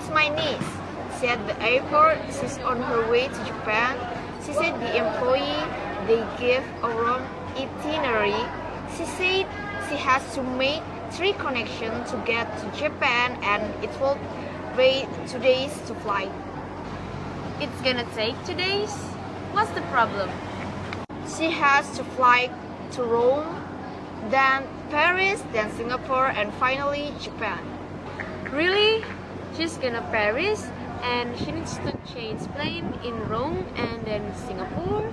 is my niece. She at the airport. She's on her way to Japan. She said the employee, they give a wrong itinerary. She said she has to make 3 connections to get to Japan and it will wait 2 days to fly. It's gonna take 2 days? What's the problem? She has to fly to Rome, then Paris, then Singapore, and finally Japan. Really? She's gonna Paris and she needs to change plane in Rome and then Singapore?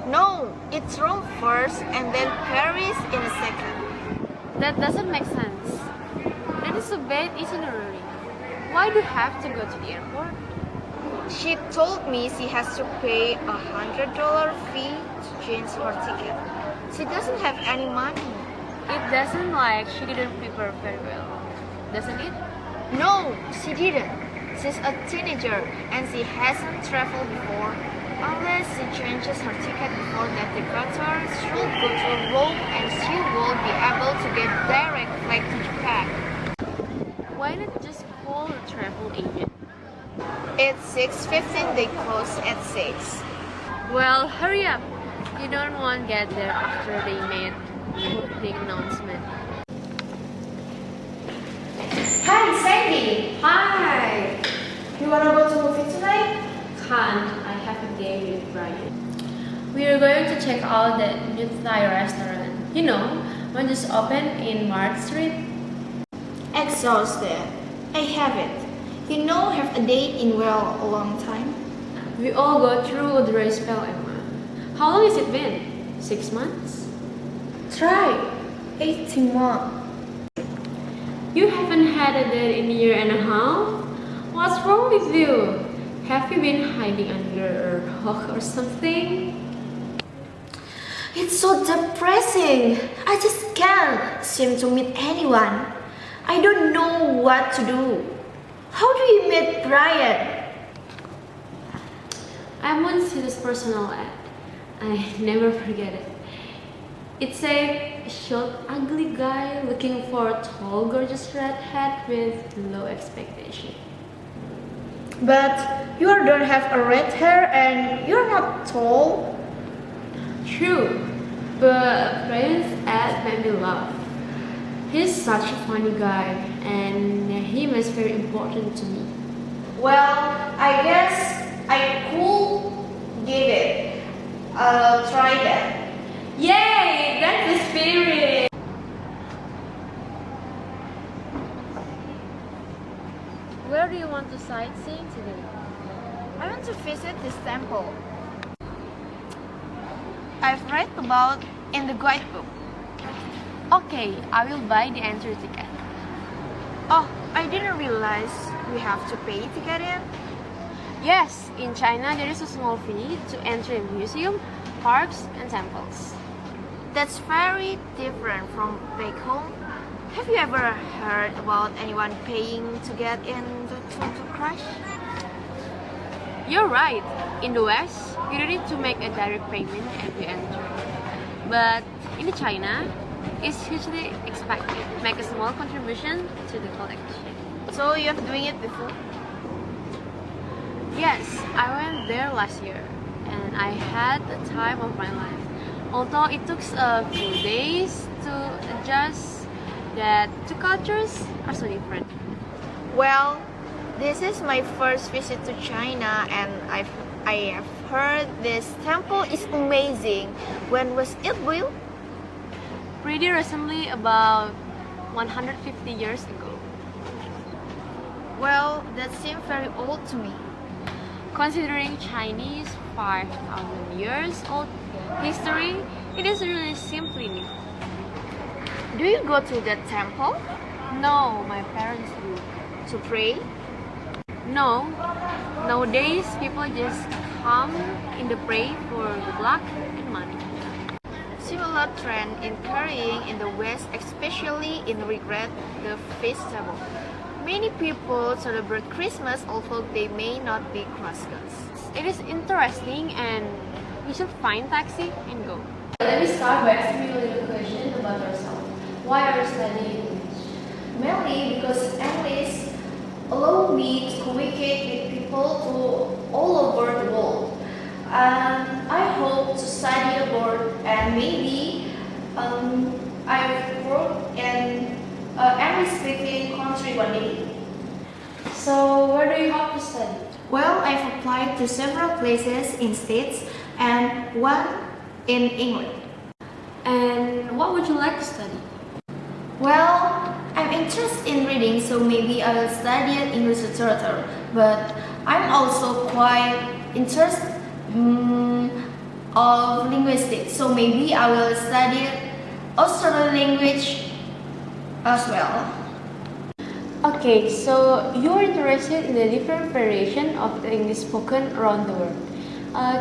No, it's Rome first and then Paris in a second. That doesn't make sense. That is a bad itinerary. Why do you have to go to the airport? She told me she has to pay $100 fee to change her ticket. She doesn't have any money. It doesn't like she didn't prepare very well, doesn't it? No, she didn't. She's a teenager and she hasn't traveled before. Unless she changes her ticket before that, the cutter should go to Rome and she will be able to get direct flight to Japan. Why not just call a travel agent? It's 6:15, they close at 6. Well, hurry up. You don't want to get there after they made the announcement. Hi, Sandy. Hi! You wanna go to movie tonight? Can't. I have a date with Brian. We are going to check out that new Thai restaurant. You know, one just opened in Mark Street. Exhausted. I have it. You know, have a date in well a long time. We all go through a dry spell, Emma. How long has it been? 6 months? Try. 18 months. You haven't had a date in a year and a half? What's wrong with you? Have you been hiding under a rock or something? It's so depressing. I just can't seem to meet anyone. I don't know what to do. How do you meet Brian? I once see this personal ad. I never forget it. It's a short, ugly guy looking for a tall, gorgeous redhead with low expectation. But you don't have a red hair and you're not tall. True, but Brian's ad made me laugh. He's such a funny guy and he was very important to me. Well, I guess I could give it a try then. Yay! That's the spirit! Where do you want to sightseeing today? I want to visit this temple. I've read about in the guidebook. Okay, I will buy the entry ticket. Oh, I didn't realize we have to pay to get in. Yes, in China there is a small fee to enter a museum, parks, and temples. That's very different from back home. Have you ever heard about anyone paying to get into to crash? You're right. In the West, you don't need to make a direct payment at the entry. But in China, it's usually expected to make a small contribution to the collection. So you have doing it before? Yes, I went there last year and I had the time of my life. Although it took a few days to adjust that two cultures are so different. Well, this is my first visit to China and I have heard this temple is amazing. When was it built? Pretty recently, about 150 years ago. Well, that seems very old to me. Considering Chinese 5,000 years old history, it is really simply new. Do you go to that temple No, my parents do. to pray? No, nowadays people just come in the pray for good luck and money. Similar trend in carrying in the West, especially in regret the festival. Many people celebrate Christmas although they may not be Christians. It is interesting and we should find taxi and go. Let me start by asking you a little question about yourself. Why are you studying English? Mainly because English allow me to communicate with people all over the world. And I hope to study abroad and maybe I work in an English-speaking country one day. So, where do you hope to study? Well, I've applied to several places in States and one in England. And what would you like to study? Well, I'm interested in reading, so maybe I will study English literature. But I'm also quite interested of linguistics, so maybe I will study Australian language as well. Okay, so you're interested in the different variation of the English spoken around the world.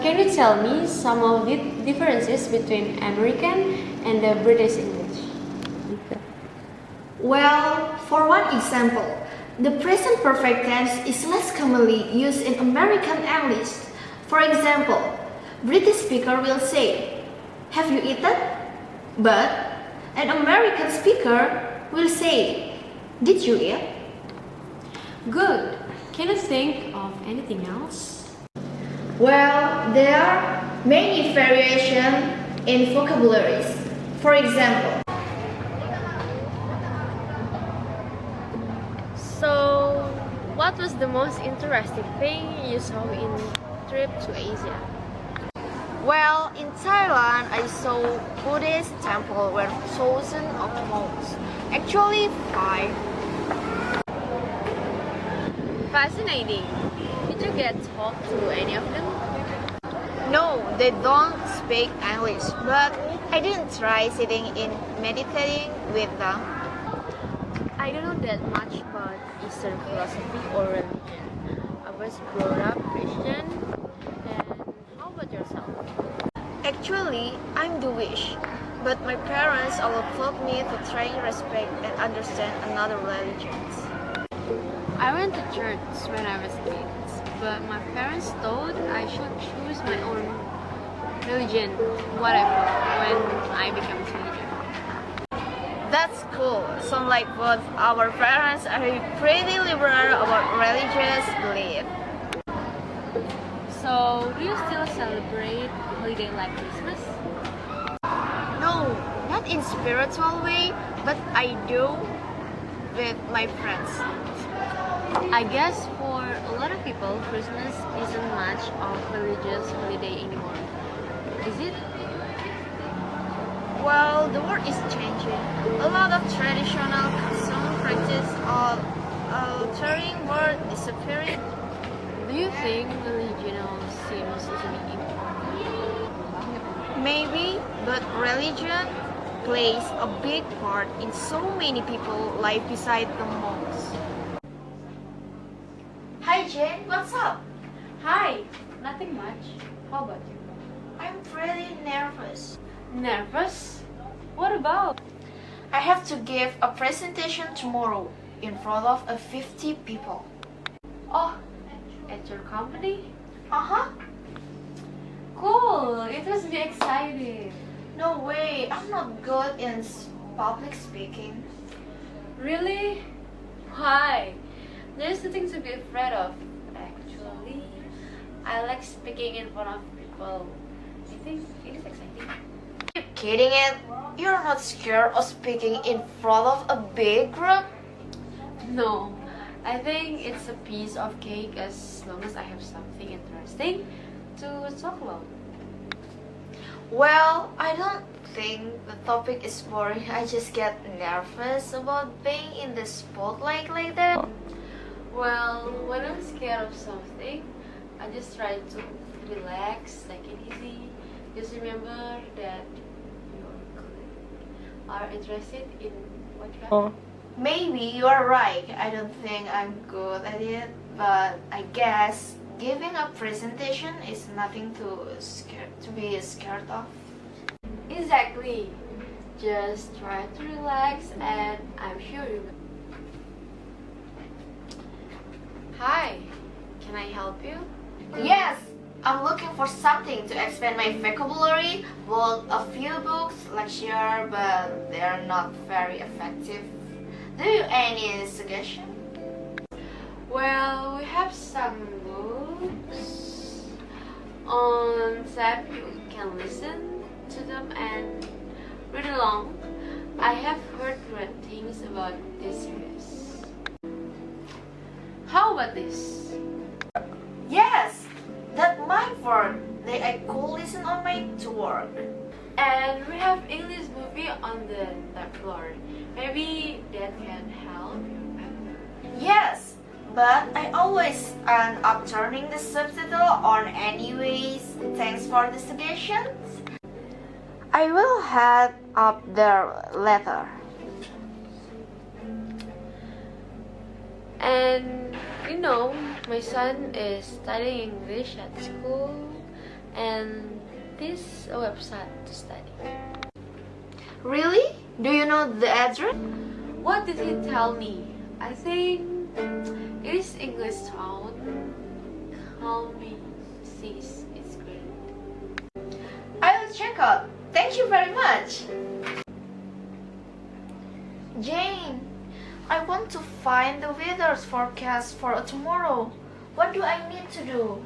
Can you tell me some of the differences between American and the British English? Well, for one example, the present perfect tense is less commonly used in American English. For example, British speaker will say, "Have you eaten?" But an American speaker will say, "Did you eat?" Good. Can you think of anything else? Well, there are many variations in vocabularies. For example, So, what was the most interesting thing you saw in trip to Asia? well, in Thailand, I saw Buddhist temple where thousands of monks, actually five. Fascinating. Did you get talk to any of them? No, they don't speak English, but I didn't try sitting in meditating with them. I don't know that much about Eastern philosophy or religion. I was brought up Christian. And how about yourself? Actually, I'm Jewish, but my parents always taught me to try and respect and understand another religions. I went to church when I was a kid, but my parents thought I should choose my own religion, whatever, when I became a teenager. That's cool. Sounds like both our parents are pretty liberal about religious belief. So, do you still celebrate holiday like Christmas? No, not in spiritual way, but I do with my friends. I guess for a lot of people, Christmas isn't much of a religious holiday anymore. Is it? Well, the world is changing. A lot of traditional custom practices are altering or disappearing. Do you think religion seems to be important? Maybe, but religion plays a big part in so many people's life beside the monks. Hi Jane, what's up? Hi, nothing much. How about you? I'm pretty nervous. Nervous? What about? I have to give a presentation tomorrow in front of 50 people. Oh, at your company? Uh-huh. Cool, it must be exciting. No way, I'm not good in public speaking. Really? Why? There's nothing to be afraid of. Actually, I like speaking in front of people. I think it is exciting. Are you kidding it? You're not scared of speaking in front of a big group? No, I think it's a piece of cake as long as I have something interesting to talk about. Well, I don't think the topic is boring. I just get nervous about being in the spotlight like that. Well, when I'm scared of something, I just try to relax, take it easy. Just remember that you are interested in what you have. Maybe you are right. I don't think I'm good at it, but I guess giving a presentation is nothing to be scared of. Exactly. Just try to relax and I'm sure you will. Hi, can I help you? Yes, I'm looking for something to expand my vocabulary. Bought a few books last year, but they are not very effective. Do you any suggestion? Well, we have some books on tap. You can listen to them and read along. I have heard great things about this series. How about this? Yes, that might work. That I could listen on my to work. And we have English movie on the third floor. Maybe that can help you. Yes, but I always end up turning the subtitle on anyways. Thanks for the suggestions. I will head up there later. And you know, my son is studying English at school, and this is a website to study. Really? Do you know the address? What did he tell me? I think it is English Town. Call me sis, it's great. I will check out. Thank you very much. Jane, I want to find the weather's forecast for tomorrow. What do I need to do?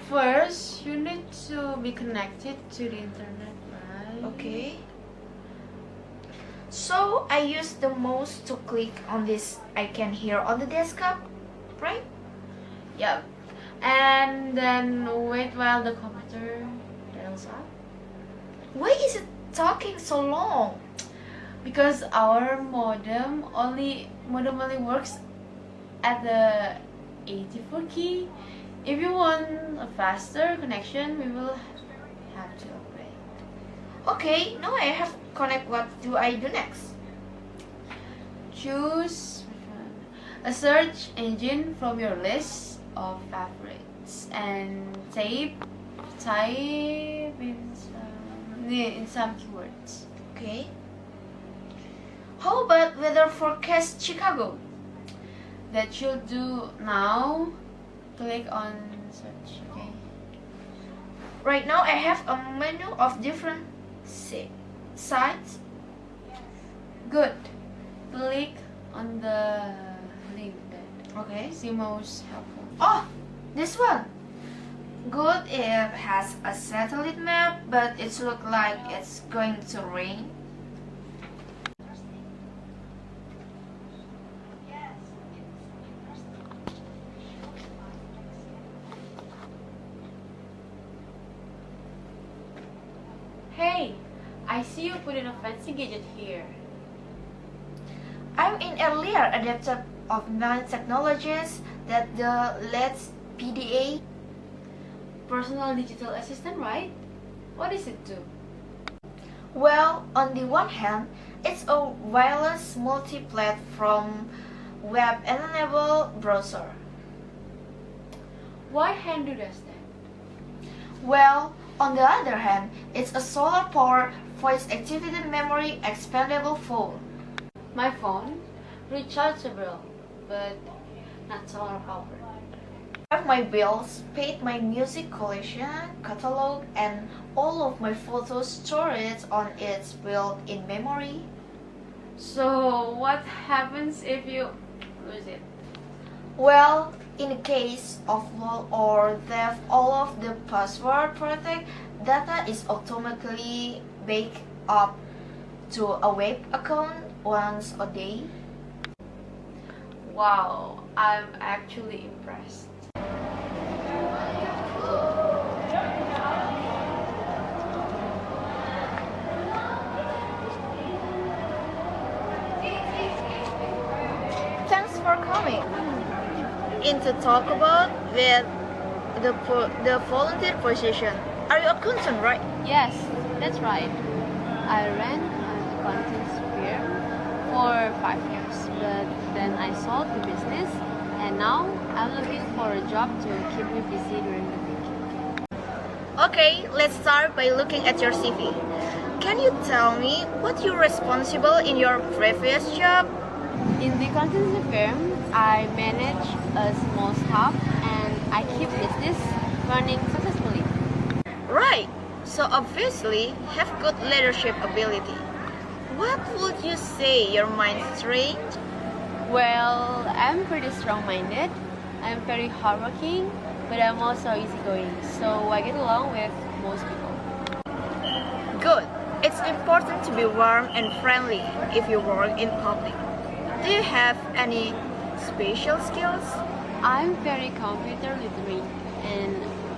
First, you need to be connected to the internet, right? Okay. So I use the mouse to click on this icon here on the desktop, right? Yep. And then wait while the computer dials up. Why is it talking so long? Because our modem only works at the 84 key. If you want a faster connection, we will have to upgrade. Okay, now I have connect. What do I do next? Choose a search engine from your list of favorites and type in some keywords. Okay. How about weather forecast Chicago? That you'll do now. Click on search, okay? Right now I have a menu of different sites. Good. Click on the link that Okay. is most helpful. Oh, this one. Good, it has a satellite map, but it looks like it's going to rain. Hey, I see you put in a fancy gadget here. I'm an earlier adapter of nanotechnologies that the latest PDA. Personal digital assistant, right? What does it do? Well, on the one hand, it's a wireless multi-platform web-enabled browser. What hand does that? Well, on the other hand, it's a solar-powered voice-activated memory expandable phone. My phone, rechargeable, but not solar powered. I have my bills, paid my music collection, catalog, and all of my photos stored on its built-in memory. So what happens if you lose it? Well, in the case of loss or theft, all of the password protect data is automatically backed up to a web account once a day. Wow, I'm actually impressed. Thanks for coming in to talk about with the volunteer position. Are you a content, right? Yes, that's right. I ran an accounting firm for 5 years, but then I sold the business, and now I'm looking for a job to keep me busy during the week. Okay, let's start by looking at your CV. Can you tell me what you're responsible in your previous job? In the accounting firm, I manage a small staff and I keep business running successfully. Right, so obviously have good leadership ability. What would you say your main strength? Well, I'm pretty strong-minded. I'm very hardworking, but I'm also easygoing, so I get along with most people. Good. It's important to be warm and friendly if you work in public. Do you have any special skills? I'm very computer literate, and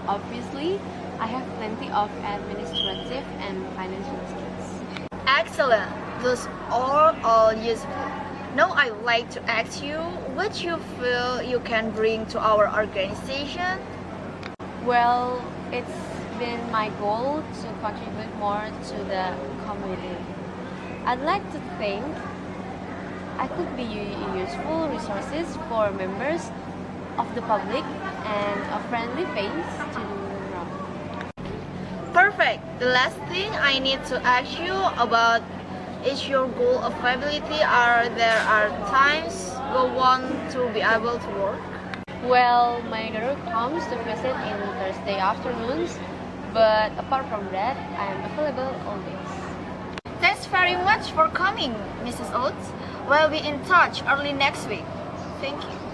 obviously, I have plenty of administrative and financial skills. Excellent. Those are all useful. Now I'd like to ask you what you feel you can bring to our organization. Well, it's been my goal to contribute more to the community. I'd like to think I could be useful resources for members of the public and a friendly face to run. Perfect. The last thing I need to ask you about is your goal of ability. There are times go want to be able to work? Well, my daughter comes to visit in Thursday afternoons, but apart from that, I'm available all days. Thanks very much for coming, Mrs. Oates. We'll be in touch early next week. Thank you.